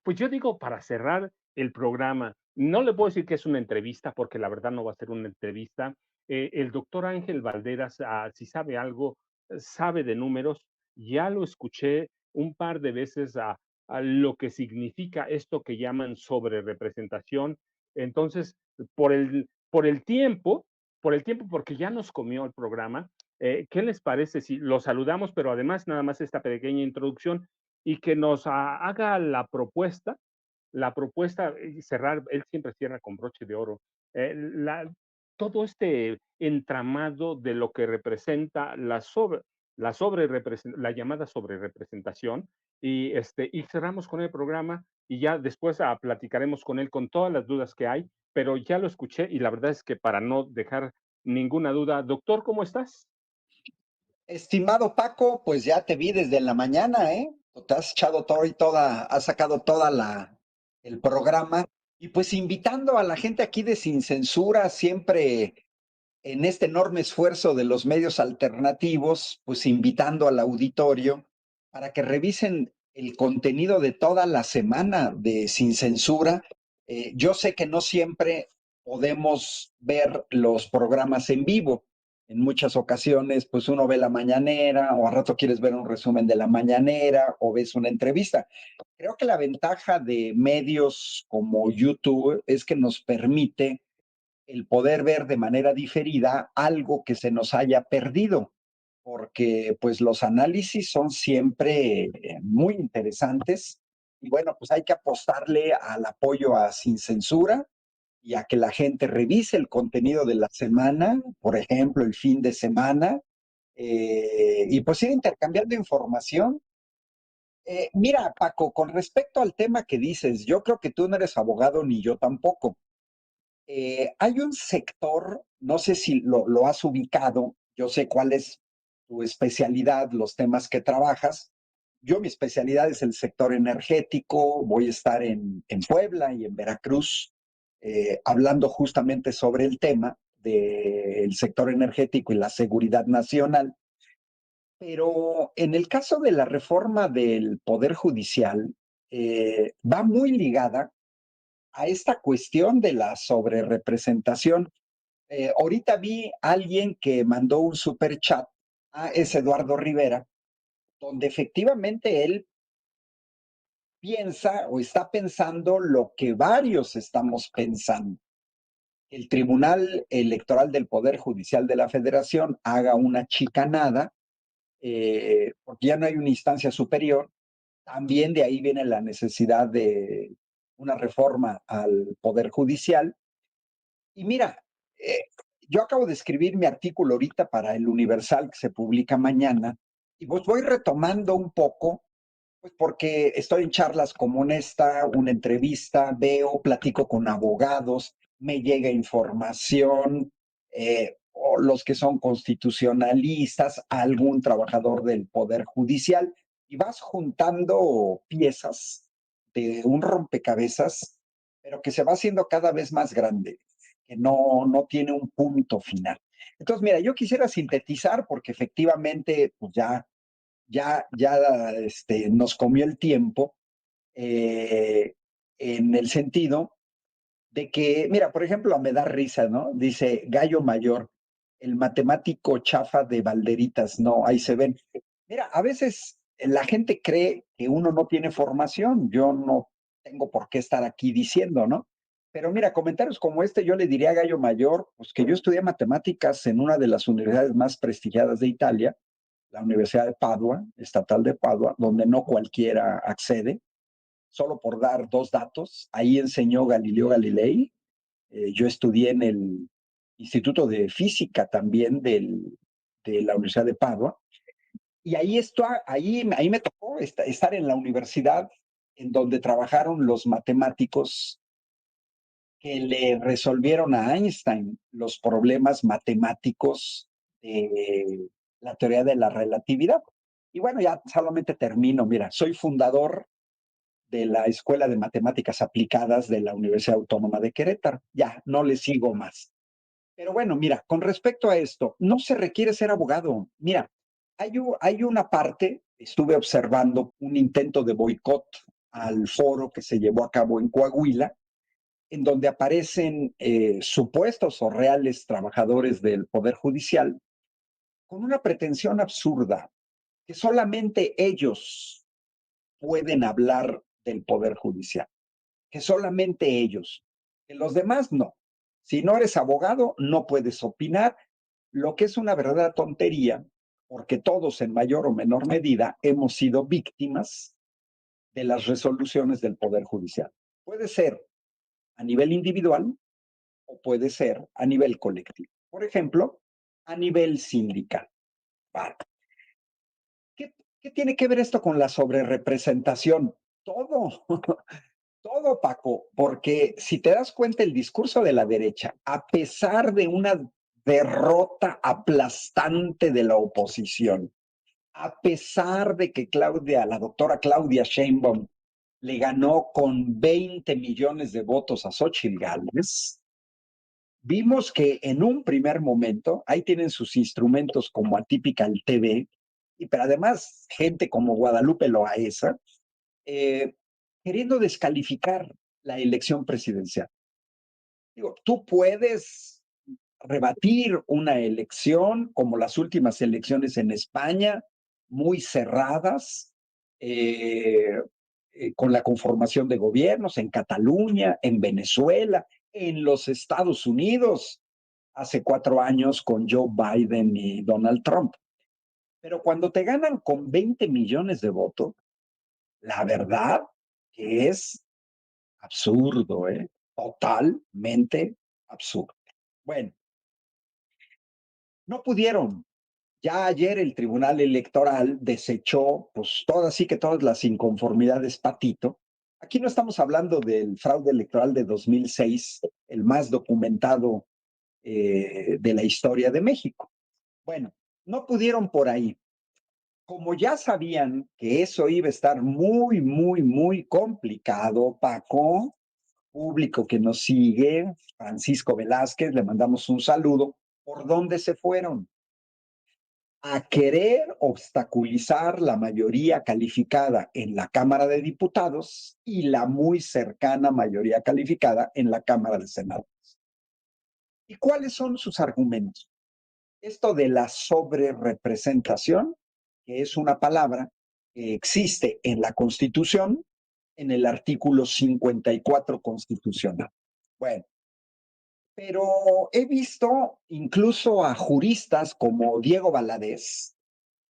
Pues yo digo para cerrar el programa, no le puedo decir que es una entrevista, porque la verdad no va a ser una entrevista. El doctor Ángel Valderas, si sabe algo, sabe de números, ya lo escuché un par de veces a lo que significa esto que llaman sobrerepresentación. Entonces, por el tiempo, porque ya nos comió el programa, ¿qué les parece si lo saludamos, pero además nada más esta pequeña introducción y que nos haga la propuesta y cerrar, él siempre cierra con broche de oro, todo este entramado de lo que representa la llamada sobrerepresentación y cerramos con el programa y ya después platicaremos con él con todas las dudas que hay, pero ya lo escuché y la verdad es que para no dejar ninguna duda, doctor, ¿cómo estás? Estimado Paco, pues ya te vi desde la mañana, ¿eh? Te has echado todo y toda, has sacado toda el programa. Y pues invitando a la gente aquí de Sin Censura, siempre en este enorme esfuerzo de los medios alternativos, pues invitando al auditorio para que revisen el contenido de toda la semana de Sin Censura. Yo sé que no siempre podemos ver los programas en vivo. En muchas ocasiones, pues uno ve la mañanera o a rato quieres ver un resumen de la mañanera o ves una entrevista. Creo que la ventaja de medios como YouTube es que nos permite el poder ver de manera diferida algo que se nos haya perdido, porque pues los análisis son siempre muy interesantes y bueno, pues hay que apostarle al apoyo a Sin Censura y a que la gente revise el contenido de la semana, por ejemplo, el fin de semana, y pues ir intercambiando información. Mira, Paco, con respecto al tema que dices, yo creo que tú no eres abogado ni yo tampoco. Hay un sector, no sé si lo has ubicado, yo sé cuál es tu especialidad, los temas que trabajas. Yo mi especialidad es el sector energético, voy a estar en Puebla y en Veracruz hablando justamente sobre el tema del sector energético y la seguridad nacional. Pero en el caso de la reforma del Poder Judicial, va muy ligada a esta cuestión de la sobrerepresentación. Ahorita vi a alguien que mandó un super chat, es Eduardo Rivera, donde efectivamente él piensa o está pensando lo que varios estamos pensando. El Tribunal Electoral del Poder Judicial de la Federación haga una chicanada, porque ya no hay una instancia superior. También de ahí viene la necesidad de una reforma al Poder Judicial. Y mira, eh, yo acabo de escribir mi artículo ahorita para el Universal que se publica mañana y pues voy retomando un poco, pues porque estoy en charlas como esta, una entrevista, veo, platico con abogados, me llega información, o los que son constitucionalistas, algún trabajador del Poder Judicial, y vas juntando piezas de un rompecabezas, pero que se va haciendo cada vez más grande, que no tiene un punto final. Entonces, mira, yo quisiera sintetizar porque efectivamente, pues ya nos comió el tiempo, eh, en el sentido de que, mira, por ejemplo, me da risa, ¿no? Dice Gallo Mayor, el matemático chafa de Balderitas, no, ahí se ven. Mira, a veces la gente cree que uno no tiene formación, yo no tengo por qué estar aquí diciendo, ¿no? Pero mira, comentarios como este, yo le diría a Gallo Mayor, pues que yo estudié matemáticas en una de las universidades más prestigiadas de Italia, la Universidad de Padua, estatal de Padua, donde no cualquiera accede. Solo por dar dos datos, ahí enseñó Galileo Galilei. Yo estudié en el Instituto de Física también de la Universidad de Padua. Y ahí me tocó estar en la universidad en donde trabajaron los matemáticos que le resolvieron a Einstein los problemas matemáticos de la teoría de la relatividad. Y bueno, ya solamente termino. Mira, soy fundador de la Escuela de Matemáticas Aplicadas de la Universidad Autónoma de Querétaro. Ya, no le sigo más. Pero bueno, mira, con respecto a esto, no se requiere ser abogado. Mira, hay una parte, estuve observando un intento de boicot al foro que se llevó a cabo en Coahuila, en donde aparecen supuestos o reales trabajadores del Poder Judicial con una pretensión absurda, que solamente ellos pueden hablar del Poder Judicial, que solamente ellos, que los demás no. Si no eres abogado, no puedes opinar, lo que es una verdadera tontería, porque todos en mayor o menor medida hemos sido víctimas de las resoluciones del Poder Judicial. Puede ser a nivel individual o puede ser a nivel colectivo. Por ejemplo, a nivel sindical. Vale. ¿Qué tiene que ver esto con la sobrerepresentación? Todo, todo, Paco, porque si te das cuenta, el discurso de la derecha, a pesar de una derrota aplastante de la oposición, a pesar de que la doctora Claudia Sheinbaum, le ganó con 20 millones de votos a Xóchitl Gálvez, vimos que en un primer momento, ahí tienen sus instrumentos como Atypical TV, pero además gente como Guadalupe Loaesa, eh, queriendo descalificar la elección presidencial. Digo, tú puedes rebatir una elección como las últimas elecciones en España, muy cerradas, con la conformación de gobiernos en Cataluña, en Venezuela, en los Estados Unidos, hace 4 años con Joe Biden y Donald Trump. Pero cuando te ganan con 20 millones de votos, la verdad que es absurdo, ¿eh? Totalmente absurdo. Bueno, no pudieron. Ya ayer el Tribunal Electoral desechó, pues todas las inconformidades patito. Aquí no estamos hablando del fraude electoral de 2006, el más documentado de la historia de México. Bueno, no pudieron por ahí. Como ya sabían que eso iba a estar muy, muy, muy complicado, Paco, público que nos sigue, Francisco Velázquez, le mandamos un saludo. ¿Por dónde se fueron? A querer obstaculizar la mayoría calificada en la Cámara de Diputados y la muy cercana mayoría calificada en la Cámara de Senadores. ¿Y cuáles son sus argumentos? Esto de la sobrerepresentación, que es una palabra que existe en la Constitución, en el artículo 54 constitucional. Bueno, pero he visto incluso a juristas como Diego Valadez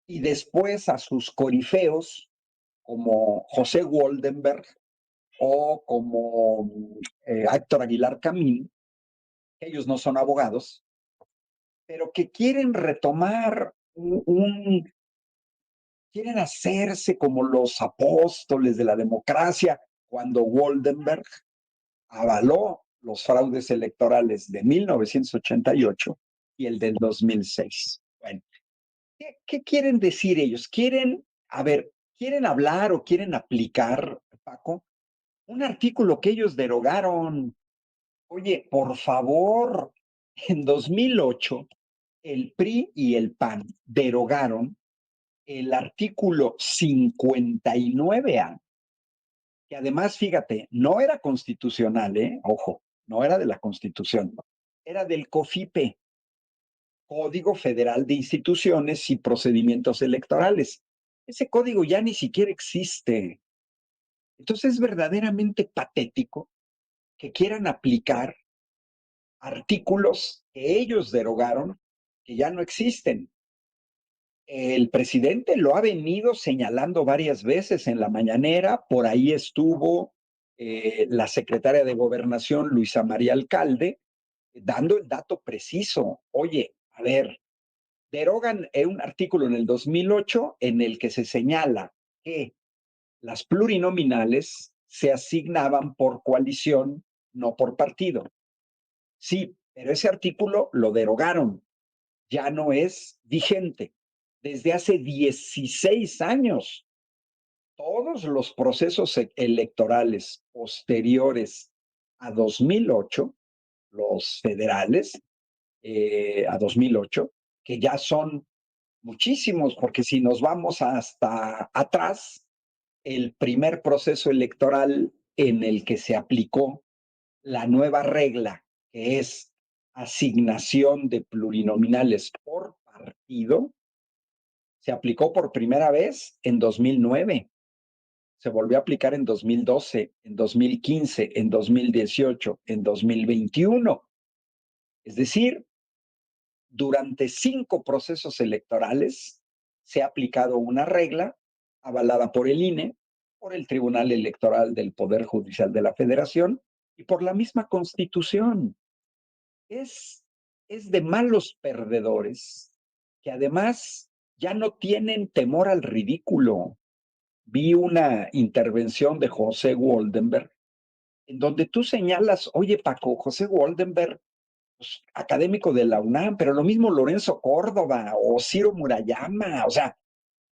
y después a sus corifeos como José Woldenberg o como Héctor Aguilar Camín, ellos no son abogados, pero que quieren retomar quieren hacerse como los apóstoles de la democracia cuando Woldenberg avaló los fraudes electorales de 1988 y el del 2006. Bueno, ¿qué quieren decir ellos? ¿Quieren hablar o quieren aplicar, Paco, un artículo que ellos derogaron? Oye, por favor, en 2008, el PRI y el PAN derogaron el artículo 59A, que además, fíjate, no era constitucional, ojo, no era de la Constitución, era del COFIPE, Código Federal de Instituciones y Procedimientos Electorales. Ese código ya ni siquiera existe. Entonces es verdaderamente patético que quieran aplicar artículos que ellos derogaron, que ya no existen. El presidente lo ha venido señalando varias veces en la mañanera, por ahí estuvo la secretaria de Gobernación, Luisa María Alcalde, dando el dato preciso. Oye, a ver, derogan un artículo en el 2008 en el que se señala que las plurinominales se asignaban por coalición, no por partido. Sí, pero ese artículo lo derogaron, ya no es vigente. Desde hace 16 años, todos los procesos electorales posteriores a 2008, los federales, a 2008, que ya son muchísimos, porque si nos vamos hasta atrás, el primer proceso electoral en el que se aplicó la nueva regla, que es asignación de plurinominales por partido, se aplicó por primera vez en 2009, se volvió a aplicar en 2012, en 2015, en 2018, en 2021. Es decir, durante 5 procesos electorales se ha aplicado una regla avalada por el INE, por el Tribunal Electoral del Poder Judicial de la Federación y por la misma Constitución. Es, es de malos perdedores que además ya no tienen temor al ridículo. Vi una intervención de José Woldenberg en donde tú señalas, oye Paco, José Woldenberg, pues, académico de la UNAM, pero lo mismo Lorenzo Córdoba o Ciro Murayama, o sea,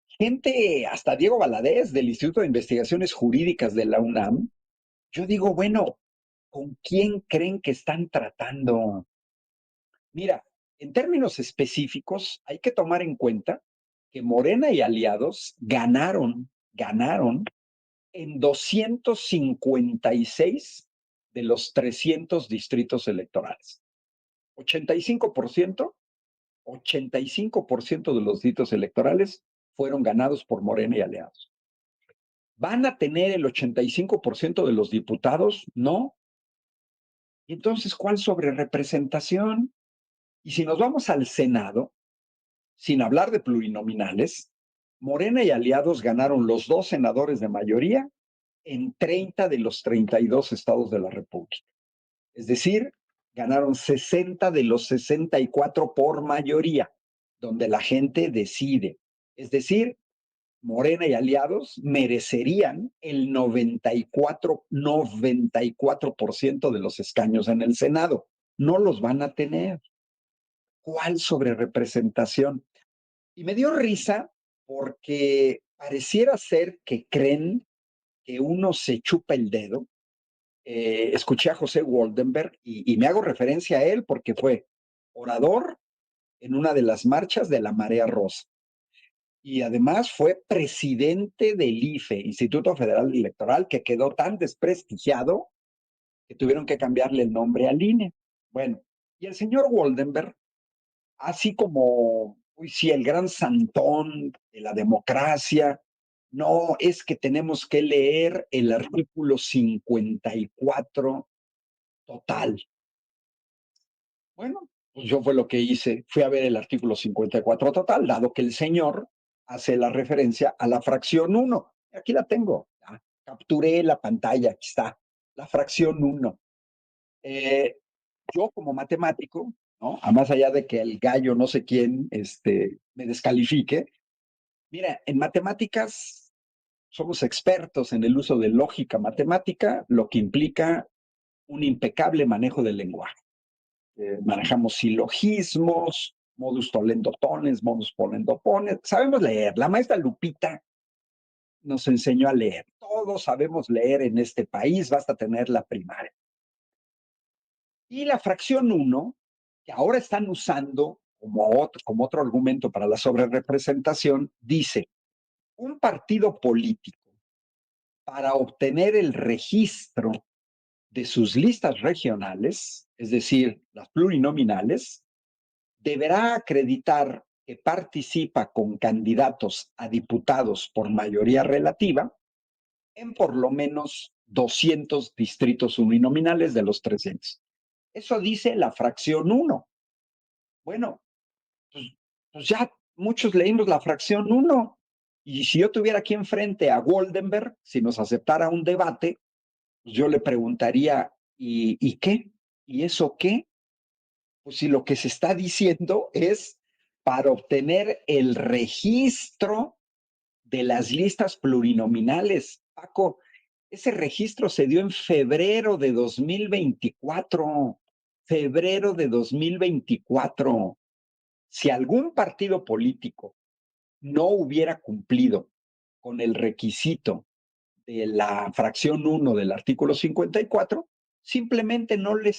gente, hasta Diego Valadez del Instituto de Investigaciones Jurídicas de la UNAM. Yo digo, bueno, ¿con quién creen que están tratando? Mira, en términos específicos, hay que tomar en cuenta que Morena y aliados ganaron en 256 de los 300 distritos electorales. 85%, 85% de los distritos electorales fueron ganados por Morena y aliados. ¿Van a tener el 85% de los diputados? No. ¿Y entonces cuál sobrerepresentación? Y si nos vamos al Senado, sin hablar de plurinominales, Morena y aliados ganaron los 2 senadores de mayoría en 30 de los 32 estados de la República. Es decir, ganaron 60 de los 64 por mayoría, donde la gente decide. Es decir, Morena y aliados merecerían el 94% de los escaños en el Senado. No los van a tener. ¿Cuál sobrerepresentación? Y me dio risa porque pareciera ser que creen que uno se chupa el dedo. Escuché a José Woldenberg y me hago referencia a él porque fue orador en una de las marchas de la Marea Rosa. Y además fue presidente del IFE, Instituto Federal Electoral, que quedó tan desprestigiado que tuvieron que cambiarle el nombre al INE. Bueno, y el señor Woldenberg, así como, uy, sí, el gran santón de la democracia, no, es que tenemos que leer el artículo 54 total. Bueno, pues yo fue lo que hice, fui a ver el artículo 54 total, dado que el señor hace la referencia a la fracción 1. Aquí la tengo, ya, capturé la pantalla, aquí está, la fracción 1. Yo como matemático, ¿no? A más allá de que el gallo no sé quién me descalifique, mira, en matemáticas somos expertos en el uso de lógica matemática, lo que implica un impecable manejo del lenguaje. Manejamos silogismos, modus tolendotones, modus polendopones, sabemos leer. La maestra Lupita nos enseñó a leer. Todos sabemos leer en este país, basta tener la primaria. Y la fracción 1, que ahora están usando como otro argumento para la sobrerepresentación, dice, un partido político para obtener el registro de sus listas regionales, es decir, las plurinominales, deberá acreditar que participa con candidatos a diputados por mayoría relativa en por lo menos 200 distritos uninominales de los 300. Eso dice la fracción 1. Bueno, pues, pues ya muchos leímos la fracción 1. Y si yo tuviera aquí enfrente a Woldenberg, si nos aceptara un debate, pues yo le preguntaría, ¿y qué? ¿Y eso qué? Pues si lo que se está diciendo es para obtener el registro de las listas plurinominales. Paco, ese registro se dio en febrero de 2024. Febrero de 2024. Si algún partido político no hubiera cumplido con el requisito de la fracción 1 del artículo 54, simplemente no le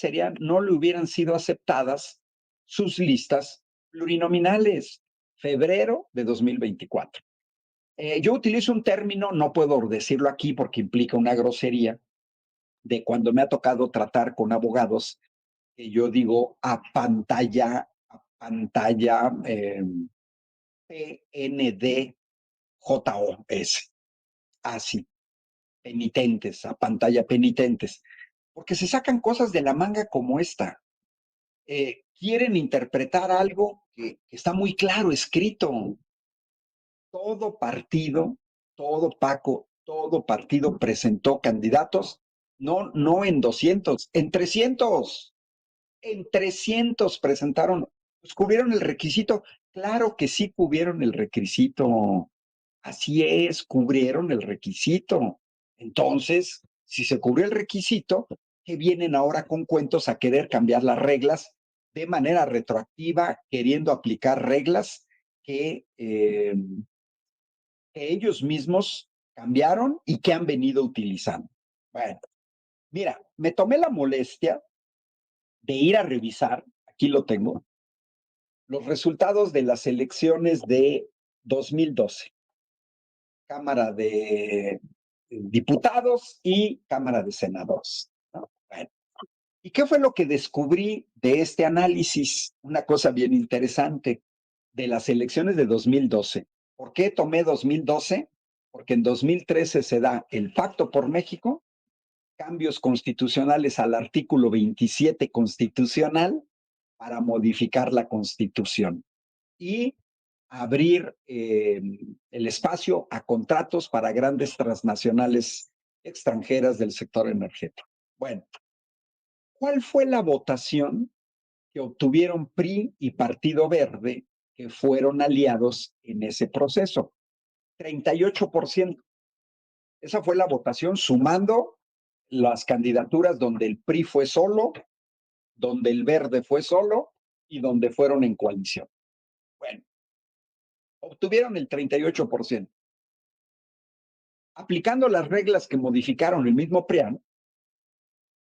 hubieran sido aceptadas sus listas plurinominales. Febrero de 2024. Yo utilizo un término, no puedo decirlo aquí porque implica una grosería, de cuando me ha tocado tratar con abogados, que yo digo a pantalla, PNDJOS, así, penitentes, a pantalla penitentes, porque se sacan cosas de la manga como esta. Quieren interpretar algo que está muy claro escrito. Todo partido, todo partido presentó candidatos, no en 200, en 300 presentaron, pues cubrieron el requisito. Claro que sí cubrieron el requisito. Así es, cubrieron el requisito. Entonces, si se cubrió el requisito, ¿qué vienen ahora con cuentos a querer cambiar las reglas de manera retroactiva, queriendo aplicar reglas que ellos mismos cambiaron y que han venido utilizando? Bueno, mira, me tomé la molestia de ir a revisar, aquí lo tengo, los resultados de las elecciones de 2012, Cámara de Diputados y Cámara de Senadores, ¿no? Bueno, ¿y qué fue lo que descubrí de este análisis? Una cosa bien interesante de las elecciones de 2012. ¿Por qué tomé 2012? Porque en 2013 se da el Pacto por México, cambios constitucionales al artículo 27 constitucional para modificar la Constitución y abrir el espacio a contratos para grandes transnacionales extranjeras del sector energético. Bueno, ¿cuál fue la votación que obtuvieron PRI y Partido Verde, que fueron aliados en ese proceso? 38%. Esa fue la votación sumando las candidaturas donde el PRI fue solo, donde el Verde fue solo y donde fueron en coalición. Bueno, obtuvieron el 38%. Aplicando las reglas que modificaron el mismo PRIAN,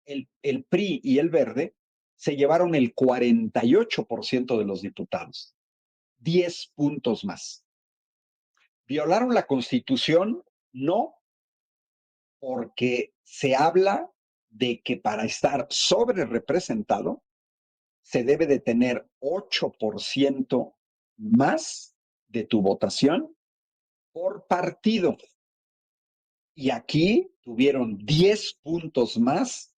el PRI y el Verde se llevaron el 48% de los diputados, 10 puntos más. ¿Violaron la Constitución? No, porque se habla de que para estar sobre representado se debe de tener 8% más de tu votación por partido. Y aquí tuvieron 10 puntos más,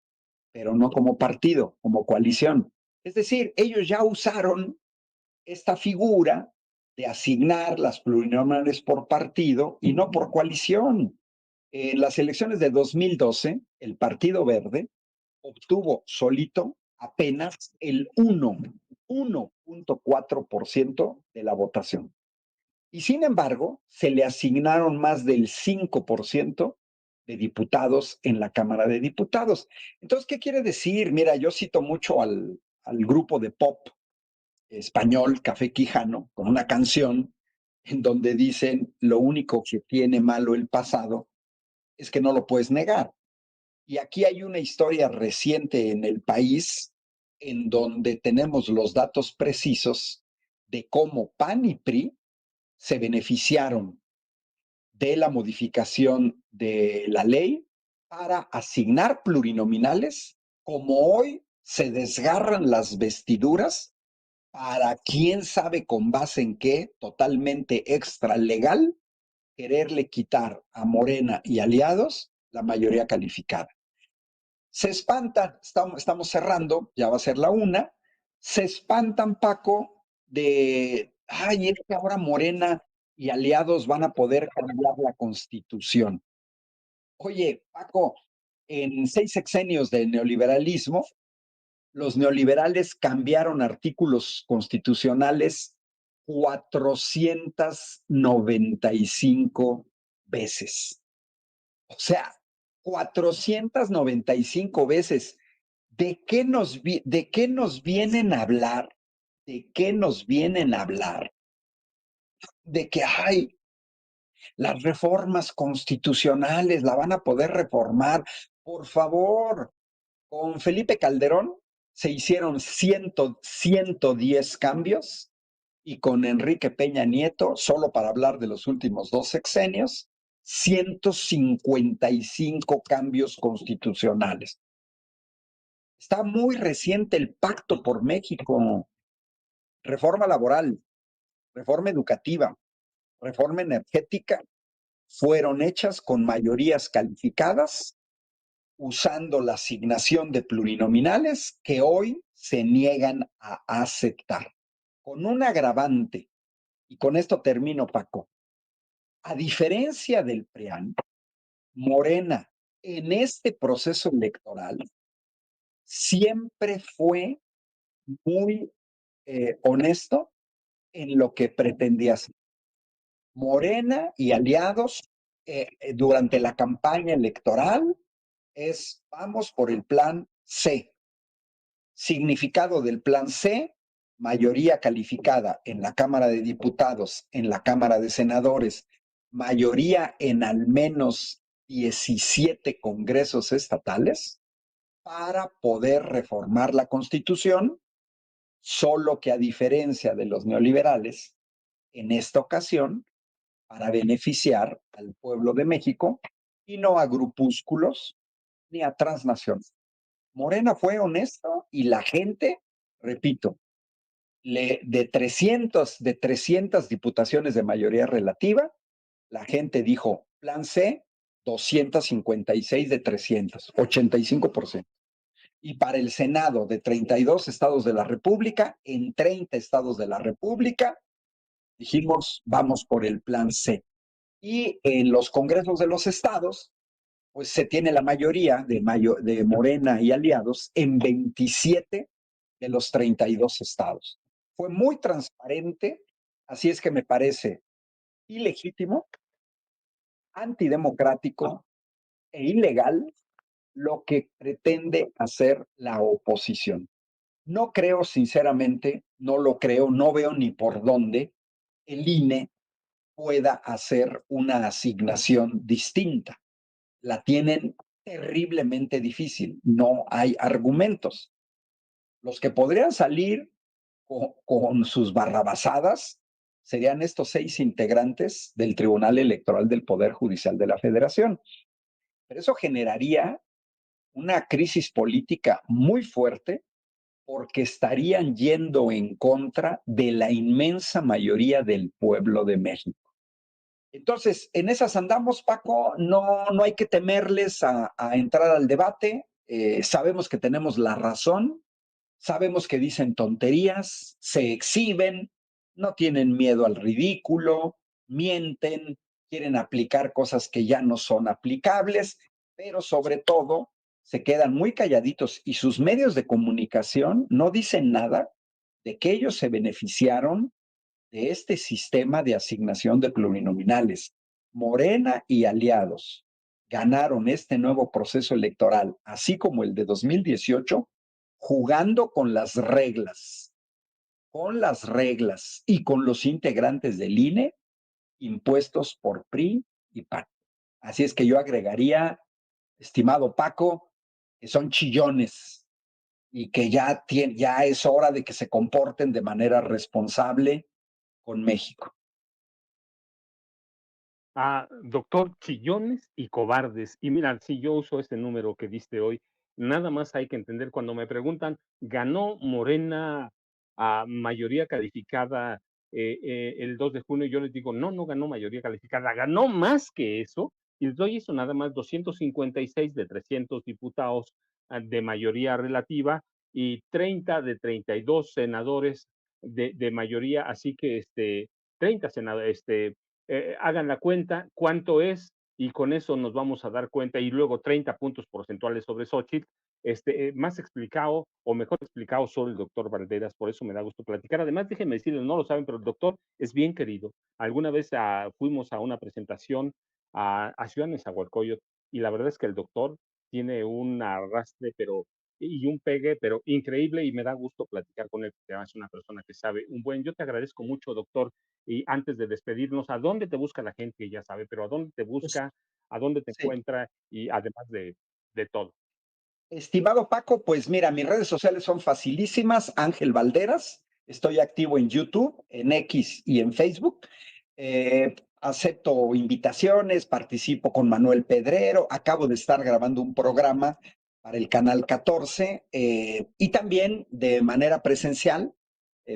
pero no como partido, como coalición. Es decir, ellos ya usaron esta figura de asignar las plurinominales por partido y no por coalición. En las elecciones de 2012, el Partido Verde obtuvo solito apenas el 1.4% de la votación. Y sin embargo, se le asignaron más del 5% de diputados en la Cámara de Diputados. Entonces, ¿qué quiere decir? Mira, yo cito mucho al grupo de pop español Café Quijano con una canción en donde dicen lo único que tiene malo el pasado es que no lo puedes negar. Y aquí hay una historia reciente en el país en donde tenemos los datos precisos de cómo PAN y PRI se beneficiaron de la modificación de la ley para asignar plurinominales, como hoy se desgarran las vestiduras para quién sabe con base en qué, totalmente extra legal, quererle quitar a Morena y aliados la mayoría calificada. Se espantan, estamos cerrando, ya va a ser la una, se espantan, Paco, es que ahora Morena y aliados van a poder cambiar la Constitución. Oye, Paco, en 6 sexenios de neoliberalismo, los neoliberales cambiaron artículos constitucionales 495 veces. O sea, 495 veces. ¿De qué nos vienen a hablar? ¿De qué nos vienen a hablar? De que, las reformas constitucionales la van a poder reformar. Por favor, con Felipe Calderón se hicieron 110 cambios y con Enrique Peña Nieto, solo para hablar de los últimos 2 sexenios, 155 cambios constitucionales. Está muy reciente el Pacto por México, reforma laboral, reforma educativa, reforma energética, fueron hechas con mayorías calificadas usando la asignación de plurinominales que hoy se niegan a aceptar. Con un agravante, y con esto termino, Paco, a diferencia del PRIAN, Morena en este proceso electoral siempre fue muy honesto en lo que pretendía hacer. Morena y aliados durante la campaña electoral vamos por el plan C. Significado del plan C: mayoría calificada en la Cámara de Diputados, en la Cámara de Senadores, mayoría en al menos 17 congresos estatales para poder reformar la Constitución, solo que a diferencia de los neoliberales, en esta ocasión, para beneficiar al pueblo de México y no a grupúsculos ni a transnacionales. Morena fue honesto y la gente, repito, de 300 diputaciones de mayoría relativa, la gente dijo, plan C, 256 de 300, 85%. Y para el Senado, de 32 estados de la República, en 30 estados de la República, dijimos, vamos por el plan C. Y en los congresos de los estados, pues se tiene la mayoría de Morena y aliados en 27 de los 32 estados. Fue muy transparente, así es que me parece ilegítimo, antidemocrático e ilegal lo que pretende hacer la oposición. No creo, sinceramente, no lo creo, no veo ni por dónde el INE pueda hacer una asignación distinta. La tienen terriblemente difícil, no hay argumentos. Los que podrían salir con sus barrabasadas serían estos 6 integrantes del Tribunal Electoral del Poder Judicial de la Federación. Pero eso generaría una crisis política muy fuerte porque estarían yendo en contra de la inmensa mayoría del pueblo de México. Entonces, en esas andamos, Paco, no hay que temerles a entrar al debate, sabemos que tenemos la razón, sabemos que dicen tonterías, se exhiben, no tienen miedo al ridículo, mienten, quieren aplicar cosas que ya no son aplicables, pero sobre todo se quedan muy calladitos y sus medios de comunicación no dicen nada de que ellos se beneficiaron de este sistema de asignación de plurinominales. Morena y aliados ganaron este nuevo proceso electoral, así como el de 2018, jugando con las reglas y con los integrantes del INE impuestos por PRI y PAN. Así es que yo agregaría, estimado Paco, que son chillones y que ya es hora de que se comporten de manera responsable con México. Doctor, chillones y cobardes. Y mira, si yo uso este número que diste hoy, nada más hay que entender cuando me preguntan, ¿ganó Morena a mayoría calificada el 2 de junio? Yo les digo, no, no ganó mayoría calificada, ganó más que eso. Y les doy eso nada más, 256 de 300 diputados de mayoría relativa y 30 de 32 senadores de mayoría. Así que 30 senadores, hagan la cuenta, cuánto es, y con eso nos vamos a dar cuenta, y luego 30 puntos porcentuales sobre Xochitl, más explicado o mejor explicado sobre el doctor Valderas, por eso me da gusto platicar. Además, déjenme decirles, no lo saben, pero el doctor es bien querido. Alguna vez fuimos a una presentación a Ciudad Nezahualcóyotl, y la verdad es que el doctor tiene un arrastre, pero y un pegue, pero increíble, y me da gusto platicar con él, porque es una persona que sabe un buen. Yo te agradezco mucho, doctor, y antes de despedirnos, ¿a dónde te busca la gente? Ya sabe, pero ¿a dónde te Pues, busca? ¿A dónde te sí. encuentra? Y además de todo. Estimado Paco, pues mira, mis redes sociales son facilísimas, Ángel Valderas, Estoy activo en YouTube, en X y en Facebook. Acepto invitaciones, participo con Manuel Pedrero. Acabo de estar grabando un programa para el Canal 14 y también de manera presencial,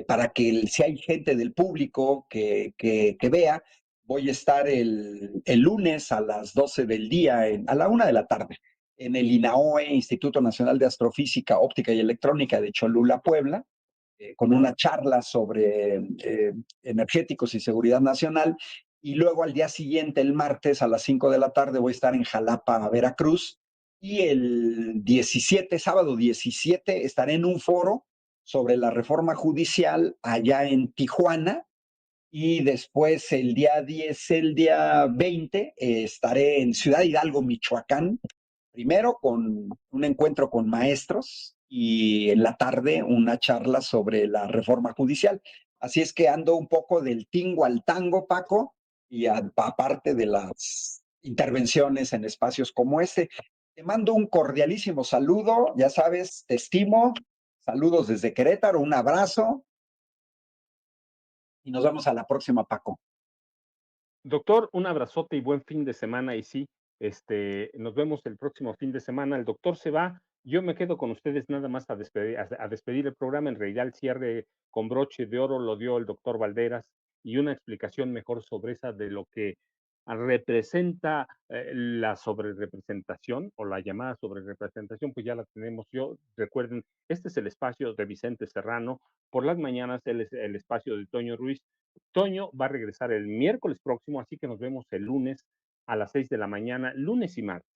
para que si hay gente del público que vea, voy a estar el lunes a las 12 del día, a la 1 de la tarde, en el INAOE, Instituto Nacional de Astrofísica, Óptica y Electrónica de Cholula, Puebla, con una charla sobre energéticos y seguridad nacional. Y luego al día siguiente, el martes a las 5 de la tarde, voy a estar en Jalapa, Veracruz. Y el 17, sábado 17, estaré en un foro sobre la reforma judicial allá en Tijuana. Y después el día 10, el día 20, estaré en Ciudad Hidalgo, Michoacán, primero con un encuentro con maestros y en la tarde una charla sobre la reforma judicial. Así es que ando un poco del tingo al tango, Paco, y aparte de las intervenciones en espacios como este. Te mando un cordialísimo saludo, ya sabes, te estimo. Saludos desde Querétaro, un abrazo y nos vemos a la próxima, Paco. Doctor, un abrazote y buen fin de semana. Y sí, nos vemos el próximo fin de semana. El doctor se va. Yo me quedo con ustedes nada más a despedir el programa. En realidad, el cierre con broche de oro lo dio el doctor Valderas y una explicación mejor sobre esa de lo que representa la sobrerepresentación o la llamada sobrerepresentación, pues ya la tenemos. Yo, recuerden, este es el espacio de Vicente Serrano. Por las mañanas, él es el espacio de Toño Ruiz. Toño va a regresar el miércoles próximo, así que nos vemos el lunes a las 6 de la mañana, lunes y martes.